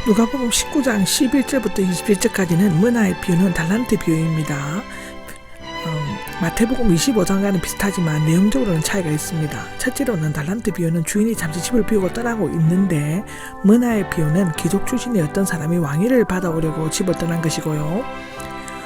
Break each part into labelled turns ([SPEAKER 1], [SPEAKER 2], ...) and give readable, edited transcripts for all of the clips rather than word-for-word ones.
[SPEAKER 1] 누가복음 19장 11절부터 21절까지는 문화의 비유는 달란트 비유입니다. 마태복음 25장과는 비슷하지만 내용적으로는 차이가 있습니다. 첫째로는 달란트 비유는 주인이 잠시 집을 비우고 떠나고 있는데, 문화의 비유는 귀족 출신의 어떤 사람이 왕위를 받아오려고 집을 떠난 것이고요.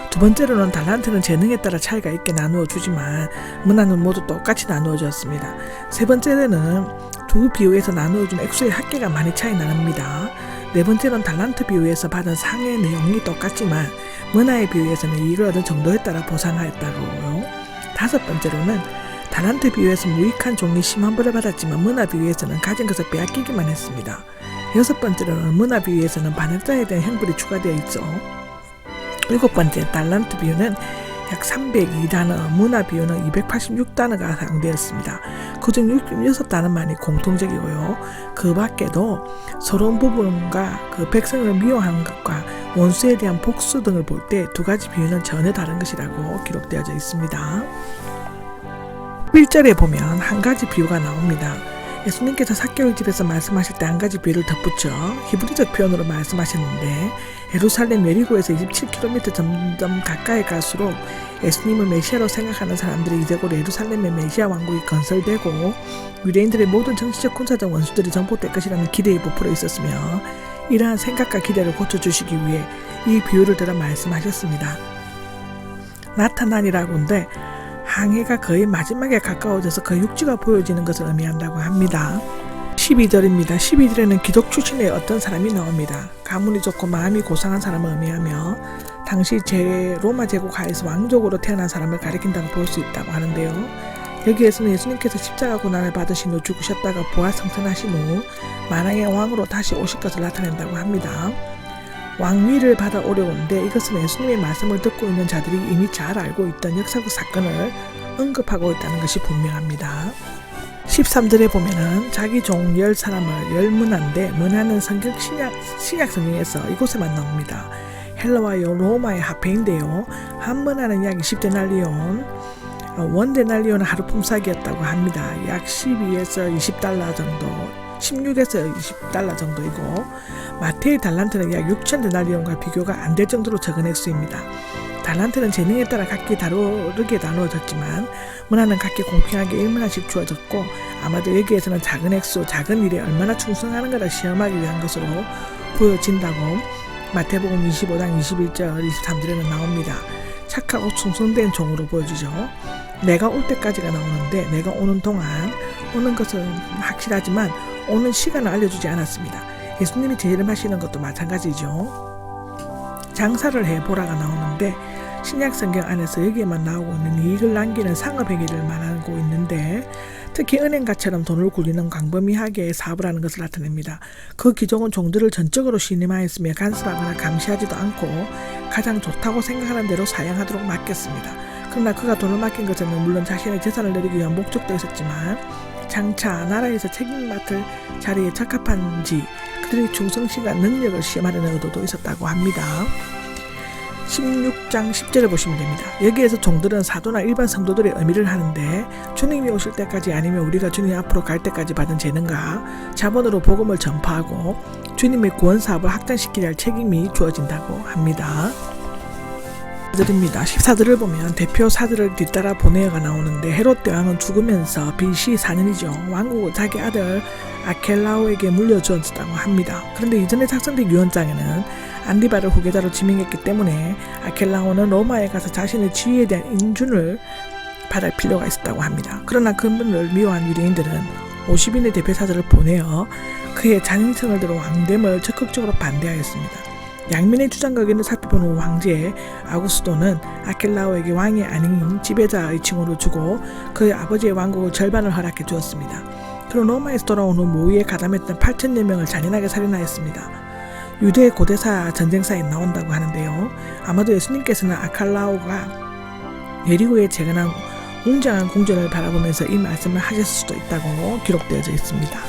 [SPEAKER 1] 두 번째로는 달란트는 재능에 따라 차이가 있게 나누어 주지만 문화는 모두 똑같이 나누어 주었습니다. 세 번째로는 두 비유에서 나누어 준 액수의 합계가 많이 차이 납니다. 네 번째는 달란트 비유에서 받은 상의 내용이 똑같지만 문화의 비유에서는 이익을 얻은 정도에 따라 보상하였다고요. 다섯 번째로는 달란트 비유에서 무익한 종이 심한 벌을 받았지만 문화 비유에서는 가진 것을 빼앗기기만 했습니다. 여섯 번째로는 문화 비유에서는 반역자에 대한 형벌이 추가되어 있죠. 일곱 번째, 달란트 비유는 약 302단어, 문화 비유는 286단어가 사용되었습니다. 그중 66단어만이 공통적이고요. 그 밖에도 서러운 부분과 그 백성을 미워하는 것과 원수에 대한 복수 등을 볼 때 두 가지 비유는 전혀 다른 것이라고 기록되어져 있습니다. 1절에 보면 한 가지 비유가 나옵니다. 예수님께서 삭개오 집에서 말씀하실 때 한 가지 비유를 덧붙여 히브리적 표현으로 말씀하셨는데, 예루살렘 여리고에서 27km 점점 가까이 갈수록 예수님을 메시아로 생각하는 사람들이 이제곧 예루살렘의 메시아 왕국이 건설되고 유대인들의 모든 정치적 군사적 원수들이 정복될 것이라는 기대에 부풀어 있었으며, 이러한 생각과 기대를 고쳐주시기 위해 이 비유를 들어 말씀하셨습니다. 나타나니라고 하는데 항해가 거의 마지막에 가까워져서 그 육지가 보여지는 것을 의미한다고 합니다. 12절입니다. 12절에는 귀족 출신의 어떤 사람이 나옵니다. 가문이 좋고 마음이 고상한 사람을 의미하며 당시 로마 제국 하에서 왕족으로 태어난 사람을 가리킨다고 볼 수 있다고 하는데요. 여기에서는 예수님께서 십자가 고난을 받으신 후 죽으셨다가 부활 승천하신 후 만왕의 왕으로 다시 오실 것을 나타낸다고 합니다. 왕위를 받아오려는데 이것은 예수님의 말씀을 듣고 있는 자들이 이미 잘 알고 있던 역사적 사건을 언급하고 있다는 것이 분명합니다. 13절에 보면은 자기 종 10사람을 10문화인데, 문화는 신약 성경에서 이곳에만 나옵니다. 헬라와 로마의 합해인데요. 한 문화는 약 20데날리온, 원데날리온은 하루 품삯이었다고 합니다. 약 12에서 20달러 정도, 16에서 20달러 정도이고, 마태의 달란트는 약 6,000데날리온과 비교가 안 될 정도로 적은 액수입니다. 달란트는 재능에 따라 각기 다르게 나누어졌지만 문화는 각기 공평하게 1문화씩 주어졌고, 아마도 여기에서는 작은 액수, 작은 일에 얼마나 충성하는 가를 시험하기 위한 것으로 보여진다고 마태복음 25장 21절 23절에는 나옵니다. 착하고 충성된 종으로 보여주죠. 내가 올 때까지가 나오는데, 내가 오는 동안, 오는 것은 확실하지만 오는 시간을 알려주지 않았습니다. 예수님이 재림하시는 것도 마찬가지죠. 장사를 해보라가 나오는데, 신약성경 안에서 여기에만 나오고 있는 이익을 남기는 상업행위를 말하고 있는데, 특히 은행가처럼 돈을 굴리는 광범위하게 사업을 하는 것을 나타냅니다. 그 귀족은 종들을 전적으로 신임하였으며 간섭하거나 감시하지도 않고 가장 좋다고 생각하는 대로 사용하도록 맡겼습니다. 그러나 그가 돈을 맡긴 것은 물론 자신의 재산을 내리기 위한 목적도 있었지만 장차 나라에서 책임 맡을 자리에 적합한지 그들의 충성심과 능력을 시험하려는 의도도 있었다고 합니다. 16장 10절을 보시면 됩니다. 여기에서 종들은 사도나 일반 성도들의 의미를 하는데, 주님이 오실 때까지 아니면 우리가 주님 앞으로 갈 때까지 받은 재능과 자본으로 복음을 전파하고 주님의 구원 사업을 확장시키려 할 책임이 주어진다고 합니다. 14절을 보면 대표 사들을 뒤따라 보내어가 나오는데, 헤롯 대왕은 죽으면서 BC 4년이죠. 왕국을 자기 아들 아켈라오에게 물려주었다고 합니다. 그런데 이전에 작성된 유언장에는 안디바를 후계자로 지명했기 때문에 아켈라오는 로마에 가서 자신의 지위에 대한 인준을 받을 필요가 있었다고 합니다. 그러나 그분을 미워한 유대인들은 50인의 대표 사들을 보내어 그의 잔인성을 들어 왕됨을 적극적으로 반대하였습니다. 양면의 주장각에는 살펴본 후 황제 아구스도는 아켈라오에게 왕이 아닌 지배자의 칭호를 주고 그의 아버지의 왕국의 절반을 허락해 주었습니다. 그리고 로마에서 돌아온 후 모의에 가담했던 8,000여 명을 잔인하게 살인하였습니다. 유대 고대사 전쟁사에 나온다고 하는데요. 아마도 예수님께서는 아켈라오가 예리고에 재건한 웅장한 궁전을 바라보면서 이 말씀을 하셨을 수도 있다고 기록되어져 있습니다.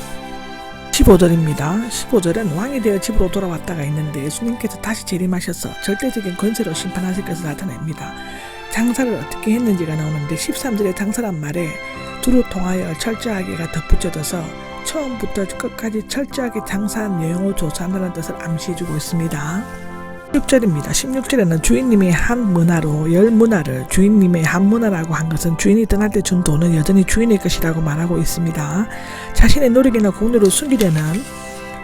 [SPEAKER 1] 15절입니다. 15절은 왕이 되어 집으로 돌아왔다가 있는데, 예수님께서 다시 재림하셔서 절대적인 권세로 심판하실 것을 나타냅니다. 장사를 어떻게 했는지가 나오는데, 13절에 장사란 말에 두루 통하여 철저하게가 덧붙여져서 처음부터 끝까지 철저하게 장사한 영어 조사한다는 뜻을 암시해주고 있습니다. 16절에는 주인님이 한 문화로 열 문화를 주인님의 한 문화라고 한 것은 주인이 떠날 때 준 돈은 여전히 주인의 것이라고 말하고 있습니다. 자신의 노력이나 공로를 숨기려는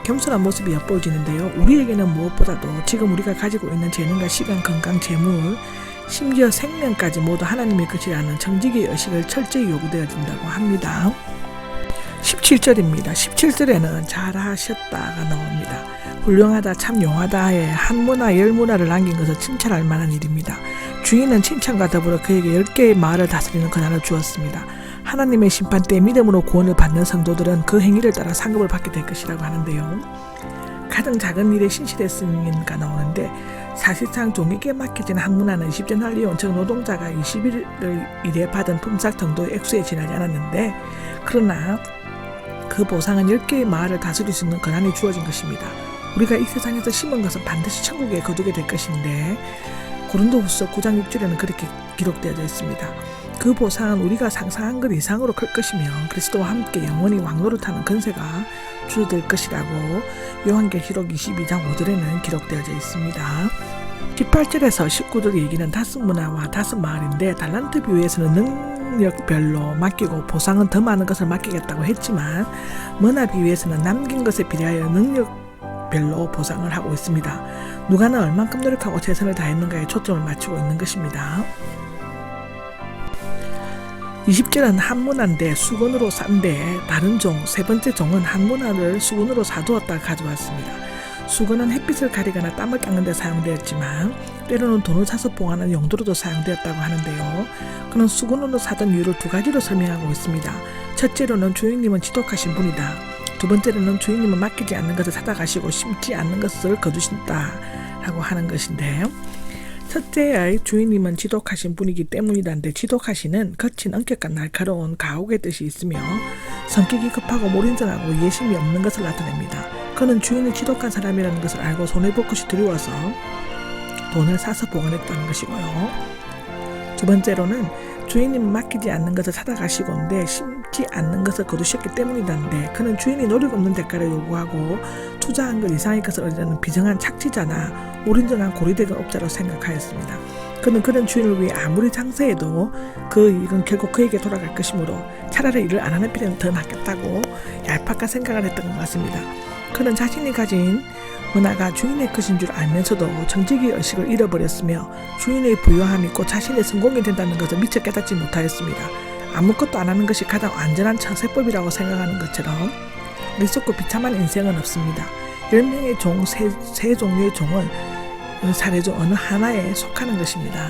[SPEAKER 1] 겸손한 모습이 엿보여지는데요. 우리에게는 무엇보다도 지금 우리가 가지고 있는 재능과 시간, 건강, 재물, 심지어 생명까지 모두 하나님의 것이라는 정직의 의식을 철저히 요구되어진다고 합니다. 17절입니다. 17절에는 잘하셨다가 나옵니다. 훌륭하다, 참 용하다에 한 문화, 열 문화를 남긴 것은 칭찬할 만한 일입니다. 주인은 칭찬과 더불어 그에게 10개의 마을을 다스리는 권한을 주었습니다. 하나님의 심판 때 믿음으로 구원을 받는 성도들은 그 행위를 따라 상급을 받게 될 것이라고 하는데요. 가장 작은 일에 신실했으니가 나오는데 사실상 종에게 맡겨진 한 문화는 20데나리온 즉 노동자가 20일 일에 받은 품삯 정도의 액수에 지나지 않았는데 그러나 그 보상은 10개의 마을을 다스릴 수 있는 권한이 주어진 것입니다. 우리가 이 세상에서 심은 것은 반드시 천국에 거두게 될 것인데 고린도후서 9장 6절에는 그렇게 기록되어져 있습니다. 그 보상은 우리가 상상한 것 이상으로 클 것이며 그리스도와 함께 영원히 왕노릇하는 근세가 주어질 것이라고 요한계시록 22장 5절에는 기록되어져 있습니다. 18절에서 19절 얘기는 다섯 문화와 다섯 마을인데 달란트 비유에서는 능력별로 맡기고 보상은 더 많은 것을 맡기겠다고 했지만 문화 비유에서는 남긴 것에 비례하여 능력별로 보상을 하고 있습니다. 누가는 얼만큼 노력하고 최선을 다했는가에 초점을 맞추고 있는 것입니다. 20절은 한 문화인데 수건으로 싼데 다른 종, 세 번째 종은 한 문화를 수건으로 사두었다 가져왔습니다. 수건은 햇빛을 가리거나 땀을 닦는 데 사용되었지만 때로는 돈을 사서 보관하는 용도로도 사용되었다고 하는데요. 그는 수건으로 사던 이유를 두 가지로 설명하고 있습니다. 첫째로는 주인님은 지독하신 분이다. 두 번째로는 주인님은 맡기지 않는 것을 찾아가시고 심지 않는 것을 거두신다라고 하는 것인데요. 첫째의 주인님은 지독하신 분이기 때문이다는데 지독하시는 거친 엄격한 날카로운 가혹의 뜻이 있으며 성격이 급하고 몰인정하고 예심이 없는 것을 나타냅니다. 그는 주인이 지독한 사람이라는 것을 알고 손해볼 것이 두려워서 돈을 사서 보관했다는 것이고요. 두 번째로는 주인님은 맡기지 않는 것을 찾아가시고인데 심지 않는 것을 거두셨기 때문이다는데 그는 주인이 노력 없는 대가를 요구하고 투자한 것 이상의 것을 얻으려는 비정한 착취자나 오른전한 고리대금 업자로 생각하였습니다. 그는 그런 주인을 위해 아무리 장사해도 그 일은 결국 그에게 돌아갈 것이므로 차라리 일을 안 하는 필요는 더 낫겠다고 얄팍한 생각을 했던 것 같습니다. 그는 자신이 가진 문화가 주인의 것인 줄 알면서도 정직의 의식을 잃어버렸으며 주인의 부유함이 곧 자신의 성공이 된다는 것을 미처 깨닫지 못하였습니다. 아무것도 안 하는 것이 가장 안전한 처세법이라고 생각하는 것처럼 리석고 비참한 인생은 없습니다. 10명의 종, 세 종류의 종은 사례 중 어느 하나에 속하는 것입니다.